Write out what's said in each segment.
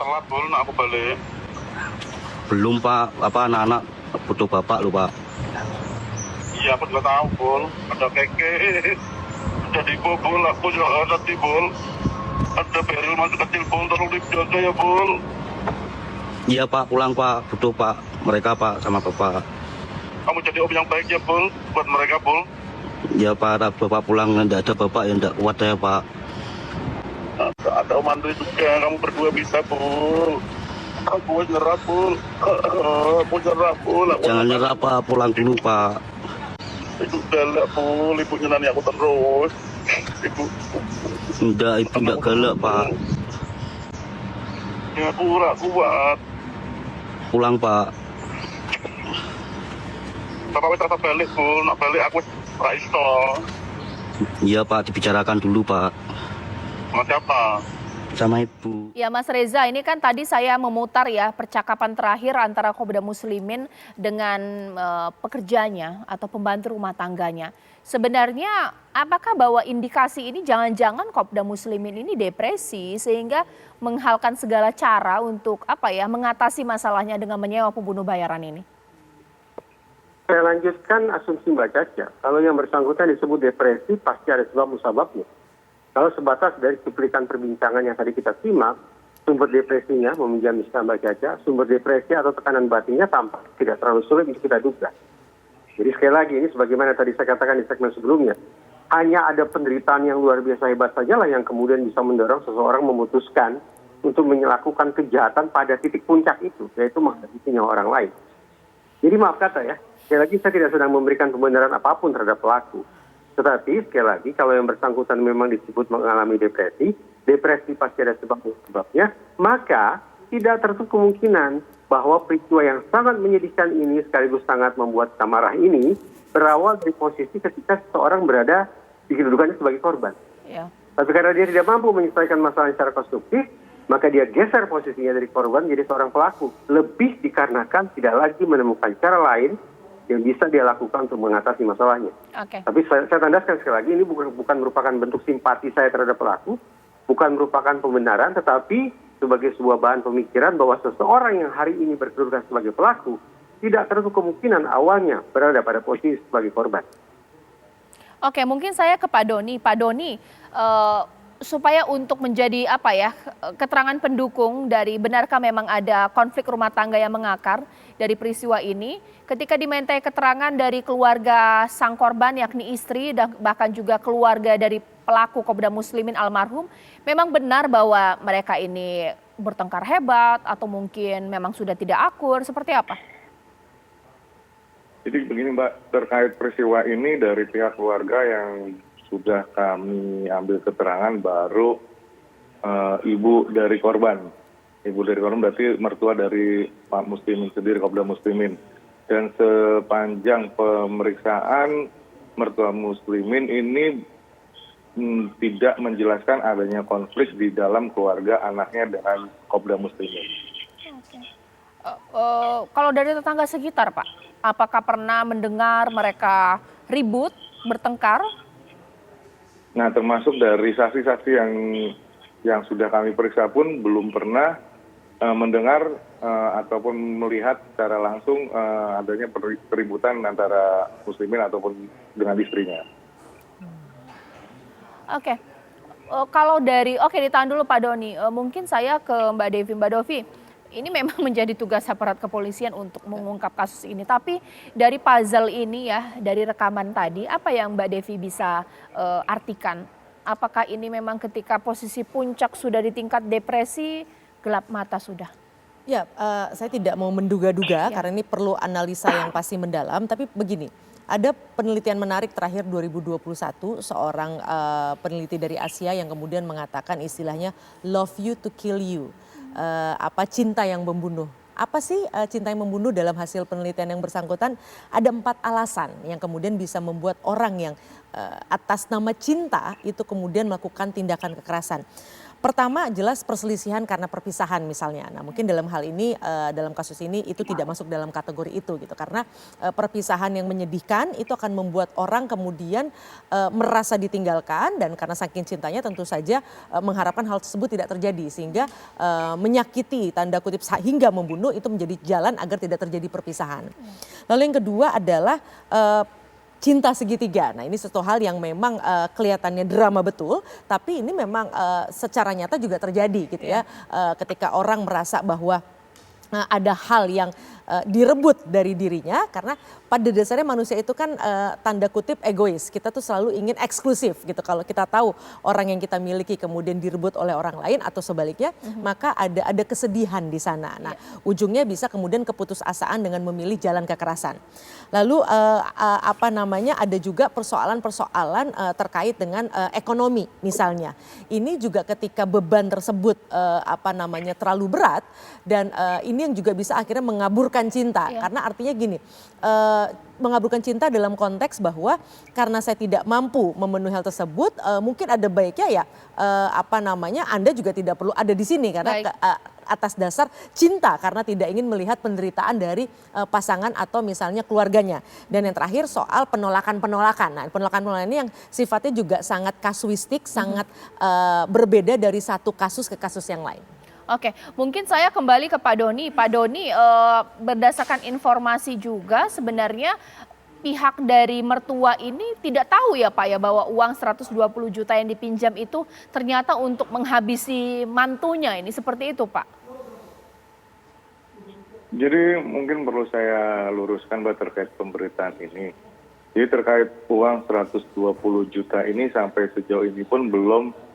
telat Bul, nak aku balik. Belum Pak, anak-anak butuh bapak loh Pak. Iya aku juga tahu Bul, ada keke, ada Dibo Bul, aku juga ada Bul. Ada Beril masih kecil Bul, tolong dijaga ya Bul. Iya Pak, pulang Pak, butuh Pak, mereka Pak sama bapak. Kamu jadi om yang baik ya Bul, buat mereka Bul. Iya Pak, bapak pulang, tidak ada bapak yang tidak kuat ya Pak. Ada Om Andri juga, kamu berdua bisa Bul. Aku nyerah Bul, aku nyerah Bul. Jangan nyerah Pak, pulang dulu Pak. Ibu galak Bul, ibu nyenani aku terus. Ibu. Enggak, ibu enggak galak Pak. Ya aku ora kuat. Pulang Pak. Bapak wis rasa balik Bul, nak balik aku ora iso. Iya Pak, dibicarakan dulu Pak. Sama siapa? Sama ibu. Ya Mas Reza, ini kan tadi saya memutar ya percakapan terakhir antara Kopda Muslimin dengan pekerjanya atau pembantu rumah tangganya. Sebenarnya apakah bahwa indikasi ini jangan-jangan Kopda Muslimin ini depresi sehingga menghalkan segala cara untuk mengatasi masalahnya dengan menyewa pembunuh bayaran ini? Saya lanjutkan asumsi Mbak Caca. Kalau yang bersangkutan disebut depresi pasti ada sebab musababnya. Kalau sebatas dari cuplikan perbincangan yang tadi kita simak, sumber depresinya meminjam istilah Mbak Caca, sumber depresi atau tekanan batinnya tampak tidak terlalu sulit untuk kita duga. Jadi sekali lagi ini sebagaimana tadi saya katakan di segmen sebelumnya, hanya ada penderitaan yang luar biasa hebat sajalah yang kemudian bisa mendorong seseorang memutuskan untuk melakukan kejahatan pada titik puncak itu, yaitu menghabisi nyawa orang lain. Jadi maaf kata ya, sekali lagi saya tidak sedang memberikan pembenaran apapun terhadap pelaku. Tetapi sekali lagi kalau yang bersangkutan memang disebut mengalami depresi, depresi pasti ada sebabnya, maka tidak tertutup kemungkinan bahwa peristiwa yang sangat menyedihkan ini sekaligus sangat membuat kita marah ini berawal dari posisi ketika seseorang berada di kedudukannya sebagai korban. Ya. Tapi karena dia tidak mampu menyelesaikan masalah secara konstruktif, maka dia geser posisinya dari korban menjadi seorang pelaku. Lebih dikarenakan tidak lagi menemukan cara lain yang bisa dia lakukan untuk mengatasi masalahnya. Oke. Tapi saya tandaskan sekali lagi, ini bukan merupakan bentuk simpati saya terhadap pelaku, bukan merupakan pembenaran, tetapi sebagai sebuah bahan pemikiran bahwa seseorang yang hari ini berkedudukan sebagai pelaku tidak tertutup kemungkinan awalnya berada pada posisi sebagai korban. Oke, mungkin saya ke Pak Doni. Pak Doni, supaya untuk menjadi keterangan pendukung dari benarkah memang ada konflik rumah tangga yang mengakar dari peristiwa ini, ketika dimintai keterangan dari keluarga sang korban yakni istri dan bahkan juga keluarga dari pelaku Kopda Muslimin almarhum, memang benar bahwa mereka ini bertengkar hebat atau mungkin memang sudah tidak akur, seperti apa? Jadi begini Mbak, terkait peristiwa ini dari pihak keluarga yang sudah kami ambil keterangan baru ibu dari korban. Ibu dari korban berarti mertua dari Pak Muslimin sendiri, Kopda Muslimin. Dan sepanjang pemeriksaan mertua Muslimin ini tidak menjelaskan adanya konflik di dalam keluarga anaknya dengan Kopda Muslimin. Kalau dari tetangga sekitar Pak, apakah pernah mendengar mereka ribut, bertengkar? Nah, termasuk dari saksi-saksi yang sudah kami periksa pun belum pernah mendengar ataupun melihat secara langsung adanya keributan antara Muslimin ataupun dengan istrinya. Oke. Kalau ditahan dulu Pak Doni. Mungkin saya ke Mbak Devi. Mbak Dovi, ini memang menjadi tugas aparat kepolisian untuk mengungkap kasus ini. Tapi dari puzzle ini ya, dari rekaman tadi, apa yang Mbak Devi bisa artikan? Apakah ini memang ketika posisi puncak sudah di tingkat depresi, gelap mata sudah? Ya, saya tidak mau menduga-duga karena ini perlu analisa yang pasti mendalam. Tapi begini, ada penelitian menarik terakhir 2021, seorang peneliti dari Asia yang kemudian mengatakan istilahnya love you to kill you. Cinta yang membunuh. Apa sih cinta yang membunuh? Dalam hasil penelitian yang bersangkutan ada 4 alasan yang kemudian bisa membuat orang yang atas nama cinta itu kemudian melakukan tindakan kekerasan. Pertama jelas perselisihan karena perpisahan misalnya. Nah mungkin dalam hal ini, dalam kasus ini itu tidak masuk dalam kategori itu gitu. Karena perpisahan yang menyedihkan itu akan membuat orang kemudian merasa ditinggalkan dan karena saking cintanya tentu saja mengharapkan hal tersebut tidak terjadi. Sehingga menyakiti tanda kutip hingga membunuh itu menjadi jalan agar tidak terjadi perpisahan. Lalu yang kedua adalah cinta segitiga. Nah ini satu hal yang memang kelihatannya drama betul, tapi ini memang secara nyata juga terjadi gitu ya. Ketika orang merasa bahwa ada hal yang direbut dari dirinya karena pada dasarnya manusia itu kan tanda kutip egois. Kita tuh selalu ingin eksklusif gitu. Kalau kita tahu orang yang kita miliki kemudian direbut oleh orang lain atau sebaliknya, maka ada kesedihan di sana. Nah, ujungnya bisa kemudian keputusasaan dengan memilih jalan kekerasan. Lalu ada juga persoalan-persoalan terkait dengan ekonomi misalnya. Ini juga ketika beban tersebut terlalu berat dan ini yang juga bisa akhirnya mengaburkan cinta. Karena artinya gini, mengaburkan cinta dalam konteks bahwa karena saya tidak mampu memenuhi hal tersebut, mungkin ada baiknya ya Anda juga tidak perlu ada di sini karena atas dasar cinta karena tidak ingin melihat penderitaan dari pasangan atau misalnya keluarganya. Dan yang terakhir soal penolakan-penolakan. Nah, penolakan-penolakan ini yang sifatnya juga sangat kasuistik, sangat berbeda dari satu kasus ke kasus yang lain. Oke, mungkin saya kembali ke Pak Doni. Pak Doni, berdasarkan informasi juga sebenarnya pihak dari mertua ini tidak tahu ya Pak ya bahwa uang 120 juta yang dipinjam itu ternyata untuk menghabisi mantunya ini, seperti itu Pak? Jadi mungkin perlu saya luruskan Mbak terkait pemberitaan ini. Jadi terkait uang 120 juta ini sampai sejauh ini pun belum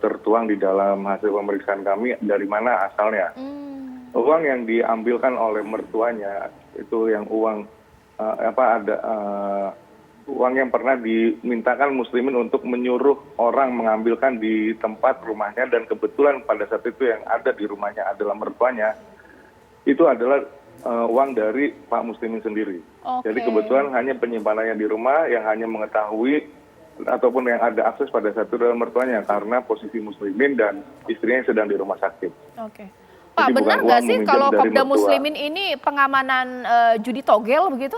tertuang di dalam hasil pemeriksaan kami dari mana asalnya. Uang yang diambilkan oleh mertuanya itu yang uang uang yang pernah dimintakan muslimin untuk menyuruh orang mengambilkan di tempat rumahnya dan kebetulan pada saat itu yang ada di rumahnya adalah mertuanya. Itu adalah uang dari Pak Muslimin sendiri. Jadi kebetulan hanya penyimpanannya di rumah yang hanya mengetahui ataupun yang ada akses pada saat itu adalah mertuanya karena posisi Muslimin dan istrinya sedang di rumah sakit. Oke. Pak, benar nggak sih kalau Kopda Muslimin ini pengamanan judi togel begitu?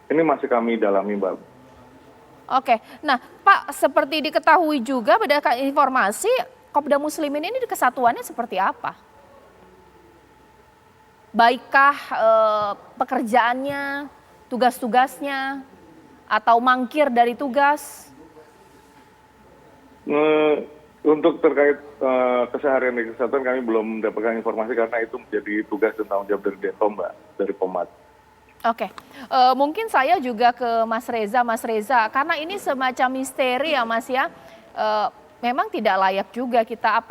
Ini masih kami dalami, Mbak. Oke. Nah, Pak, seperti diketahui juga berdasarkan informasi Kopda Muslimin ini kesatuannya seperti apa? Baikkah pekerjaannya, tugas-tugasnya, atau mangkir dari tugas? Untuk terkait keseharian di kesehatan kami belum mendapatkan informasi karena itu menjadi tugas dan tanggung jawab dari Denpom, Mbak, dari Pomat. Oke, mungkin saya juga ke Mas Reza, karena ini semacam misteri ya Mas ya. Memang tidak layak juga kita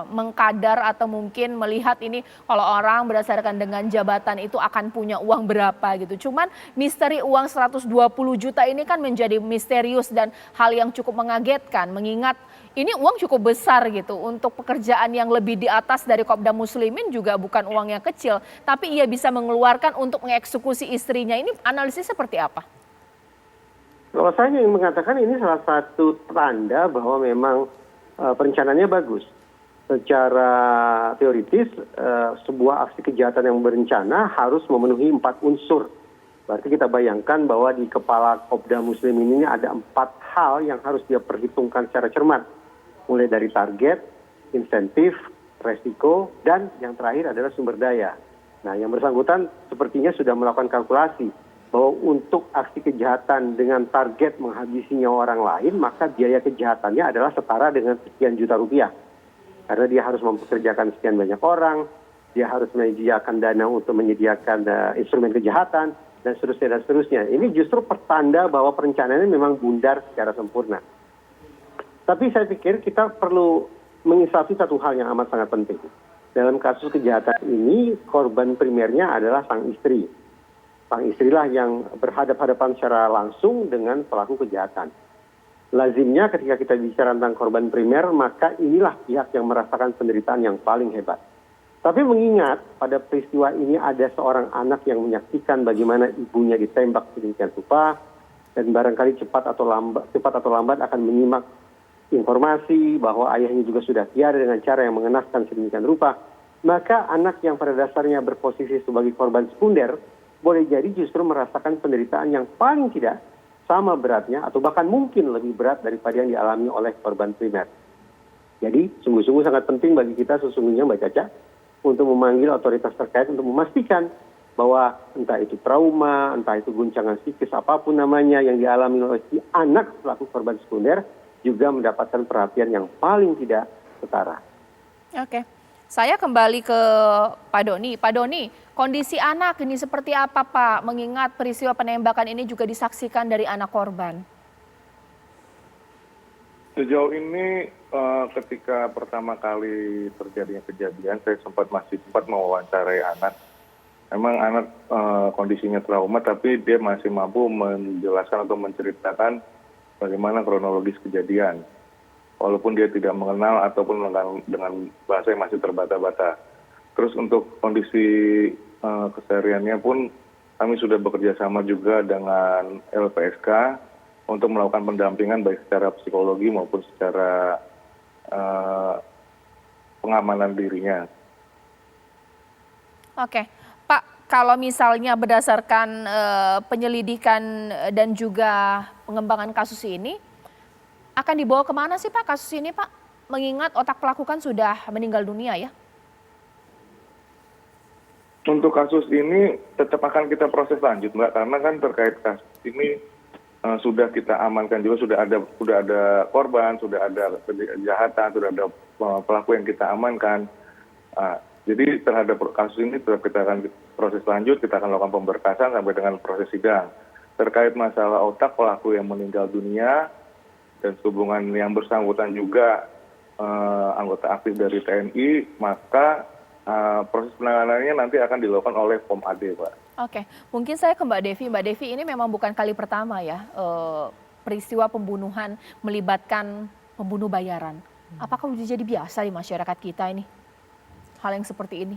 mengkadar atau mungkin melihat ini kalau orang berdasarkan dengan jabatan itu akan punya uang berapa gitu. Cuman misteri uang 120 juta ini kan menjadi misterius dan hal yang cukup mengagetkan mengingat ini uang cukup besar gitu untuk pekerjaan yang lebih di atas dari Kopda Muslimin juga bukan uang yang kecil. Tapi ia bisa mengeluarkan untuk mengeksekusi istrinya, ini analisis seperti apa? Kalau saya ingin mengatakan ini salah satu tanda bahwa memang perencanaannya bagus. Secara teoritis, sebuah aksi kejahatan yang berencana harus memenuhi 4 unsur. Berarti kita bayangkan bahwa di kepala Kopda Muslimin ini ada 4 hal yang harus dia perhitungkan secara cermat. Mulai dari target, insentif, resiko, dan yang terakhir adalah sumber daya. Nah, yang bersangkutan sepertinya sudah melakukan kalkulasi bahwa untuk aksi kejahatan dengan target menghabisi nyawa orang lain, maka biaya kejahatannya adalah setara dengan sekian juta rupiah. Karena dia harus mempekerjakan sekian banyak orang, dia harus menyediakan dana untuk menyediakan instrumen kejahatan, dan seterusnya. Ini justru pertanda bahwa perencanaannya memang bundar secara sempurna. Tapi saya pikir kita perlu menginsafi satu hal yang amat sangat penting. Dalam kasus kejahatan ini, korban primernya adalah sang istri. Sang istrilah yang berhadapan-hadapan secara langsung dengan pelaku kejahatan. Lazimnya ketika kita bicara tentang korban primer, maka inilah pihak yang merasakan penderitaan yang paling hebat. Tapi mengingat pada peristiwa ini ada seorang anak yang menyaksikan bagaimana ibunya ditembak sedemikian rupa dan barangkali cepat atau lambat akan menyimak informasi bahwa ayahnya juga sudah tiada dengan cara yang mengenaskan sedemikian rupa, maka anak yang pada dasarnya berposisi sebagai korban sekunder boleh jadi justru merasakan penderitaan yang paling tidak sama beratnya atau bahkan mungkin lebih berat daripada yang dialami oleh korban primer. Jadi sungguh-sungguh sangat penting bagi kita sesungguhnya Mbak Caca untuk memanggil otoritas terkait untuk memastikan bahwa entah itu trauma, entah itu guncangan psikis apapun namanya yang dialami oleh si anak pelaku korban sekunder juga mendapatkan perhatian yang paling tidak setara. Oke, saya kembali ke Pak Doni. Pak Doni, kondisi anak ini seperti apa Pak? Mengingat peristiwa penembakan ini juga disaksikan dari anak korban. Sejauh ini ketika pertama kali terjadinya kejadian, saya masih sempat mewawancarai anak. Memang anak kondisinya trauma, tapi dia masih mampu menjelaskan atau menceritakan bagaimana kronologis kejadian. Walaupun dia tidak mengenal ataupun dengan bahasa yang masih terbata-bata. Terus untuk kondisi kesehariannya pun kami sudah bekerja sama juga dengan LPSK untuk melakukan pendampingan baik secara psikologi maupun secara pengamanan dirinya. Oke, Pak, kalau misalnya berdasarkan penyelidikan dan juga pengembangan kasus ini, akan dibawa kemana sih Pak kasus ini Pak? Mengingat otak pelaku kan sudah meninggal dunia ya. Untuk kasus ini tetap akan kita proses lanjut Mbak, karena kan terkait kasus ini sudah kita amankan juga, sudah ada korban, sudah ada kejahatan, sudah ada pelaku yang kita amankan. Jadi terhadap kasus ini tetap kita akan proses lanjut, kita akan lakukan pemberkasan sampai dengan proses sidang. Terkait masalah otak pelaku yang meninggal dunia dan hubungan yang bersangkutan juga anggota aktif dari TNI, maka proses penanganannya nanti akan dilakukan oleh POM AD, Pak. Oke, mungkin saya ke Mbak Devi. Mbak Devi, ini memang bukan kali pertama ya peristiwa pembunuhan melibatkan pembunuh bayaran. Apakah sudah jadi biasa di masyarakat kita ini? Hal yang seperti ini?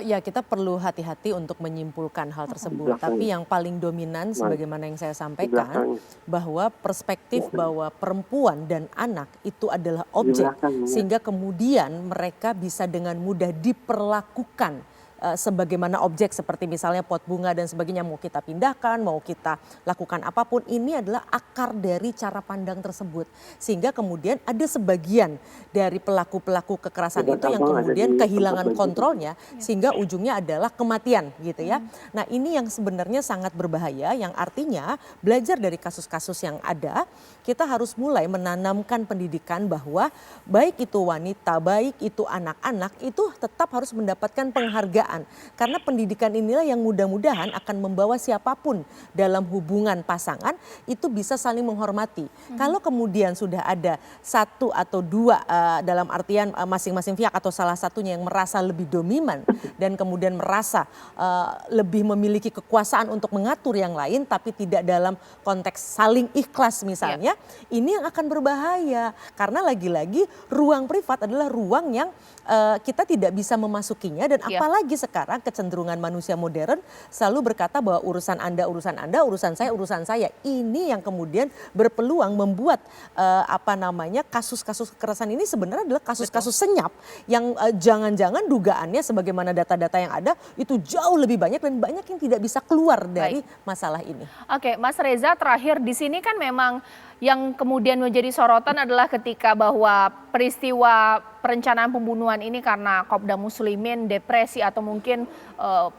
Ya, kita perlu hati-hati untuk menyimpulkan hal tersebut. Tapi yang paling dominan sebagaimana yang saya sampaikan, bahwa perspektif bahwa perempuan dan anak itu adalah objek, sehingga kemudian mereka bisa dengan mudah diperlakukan sebagaimana objek, seperti misalnya pot bunga dan sebagainya, mau kita pindahkan, mau kita lakukan apapun, ini adalah akar dari cara pandang tersebut. Sehingga kemudian ada sebagian dari pelaku-pelaku kekerasan itu yang kemudian kehilangan kontrolnya, sehingga ujungnya adalah kematian gitu ya. Nah, ini yang sebenarnya sangat berbahaya, yang artinya belajar dari kasus-kasus yang ada, kita harus mulai menanamkan pendidikan bahwa baik itu wanita, baik itu anak-anak, itu tetap harus mendapatkan penghargaan. Karena pendidikan inilah yang mudah-mudahan akan membawa siapapun dalam hubungan pasangan itu bisa saling menghormati. Kalau kemudian sudah ada satu atau dua dalam artian masing-masing pihak atau salah satunya yang merasa lebih dominan dan kemudian merasa lebih memiliki kekuasaan untuk mengatur yang lain tapi tidak dalam konteks saling ikhlas misalnya, ini yang akan berbahaya. Karena lagi-lagi ruang privat adalah ruang yang kita tidak bisa memasukinya, dan apalagi sekarang kecenderungan manusia modern selalu berkata bahwa urusan Anda, urusan saya. Ini yang kemudian berpeluang membuat kasus-kasus kekerasan ini sebenarnya adalah kasus-kasus senyap yang jangan-jangan dugaannya sebagaimana data-data yang ada itu jauh lebih banyak dan banyak yang tidak bisa keluar dari masalah ini. Oke, Mas Reza, terakhir di sini kan memang yang kemudian menjadi sorotan adalah ketika bahwa peristiwa perencanaan pembunuhan ini karena Kopda Muslimin depresi atau mungkin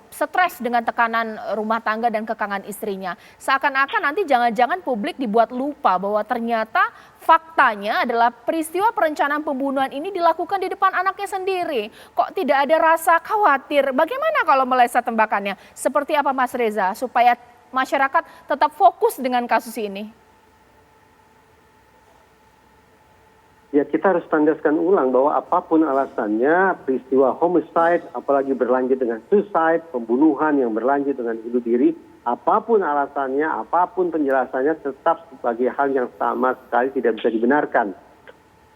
stres dengan tekanan rumah tangga dan kekangan istrinya. Seakan-akan nanti jangan-jangan publik dibuat lupa bahwa ternyata faktanya adalah peristiwa perencanaan pembunuhan ini dilakukan di depan anaknya sendiri. Kok tidak ada rasa khawatir? Bagaimana kalau meleset tembakannya? Seperti apa Mas Reza supaya masyarakat tetap fokus dengan kasus ini? Ya, kita harus tandaskan ulang bahwa apapun alasannya, peristiwa homicide, apalagi berlanjut dengan suicide, pembunuhan yang berlanjut dengan bunuh diri, apapun alasannya, apapun penjelasannya, tetap sebagai hal yang sama sekali tidak bisa dibenarkan.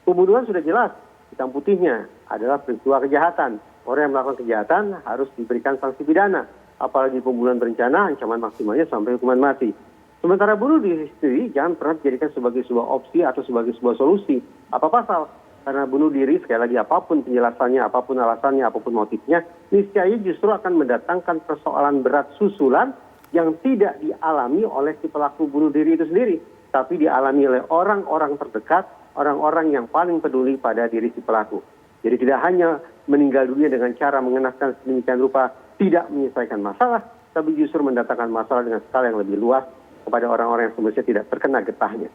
Pembunuhan sudah jelas, hitam putihnya adalah peristiwa kejahatan. Orang yang melakukan kejahatan harus diberikan sanksi pidana. Apalagi pembunuhan berencana, ancaman maksimalnya sampai hukuman mati. Sementara bunuh diri sendiri jangan pernah dijadikan sebagai sebuah opsi atau sebagai sebuah solusi. Apa pasal? Karena bunuh diri, sekali lagi apapun penjelasannya, apapun alasannya, apapun motifnya, niscaya justru akan mendatangkan persoalan berat susulan yang tidak dialami oleh si pelaku bunuh diri itu sendiri, tapi dialami oleh orang-orang terdekat, orang-orang yang paling peduli pada diri si pelaku. Jadi tidak hanya meninggal dunia dengan cara mengenaskan sedemikian rupa tidak menyelesaikan masalah, tapi justru mendatangkan masalah dengan skala yang lebih luas kepada orang-orang yang semestinya tidak terkena getahnya.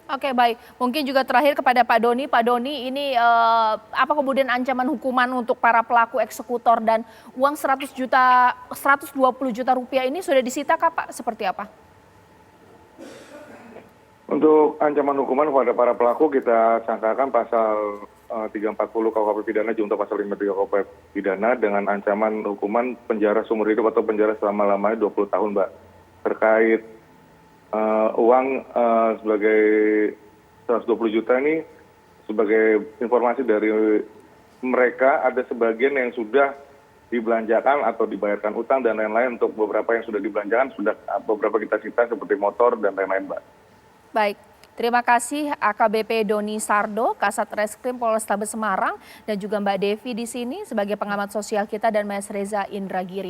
Oke, baik. Mungkin juga terakhir kepada Pak Doni. Pak Doni, ini apa kemudian ancaman hukuman untuk para pelaku eksekutor dan uang 120 juta rupiah ini sudah disita kah, Pak? Seperti apa? Untuk ancaman hukuman kepada para pelaku kita sangkakan pasal 340 KUHP pidana junto pasal 53 KUHP pidana dengan ancaman hukuman penjara seumur hidup atau penjara selama-lamanya 20 tahun, Mbak. Terkait uang sebagai 120 juta ini sebagai informasi dari mereka, ada sebagian yang sudah dibelanjakan atau dibayarkan utang dan lain-lain. Untuk beberapa yang sudah dibelanjakan sudah beberapa kita sita seperti motor dan lain-lain, Mbak. Baik, terima kasih AKBP Doni Sardo, Kasat Reskrim Polrestabes Semarang, dan juga Mbak Devi di sini sebagai pengamat sosial kita dan Mas Reza Indragiri.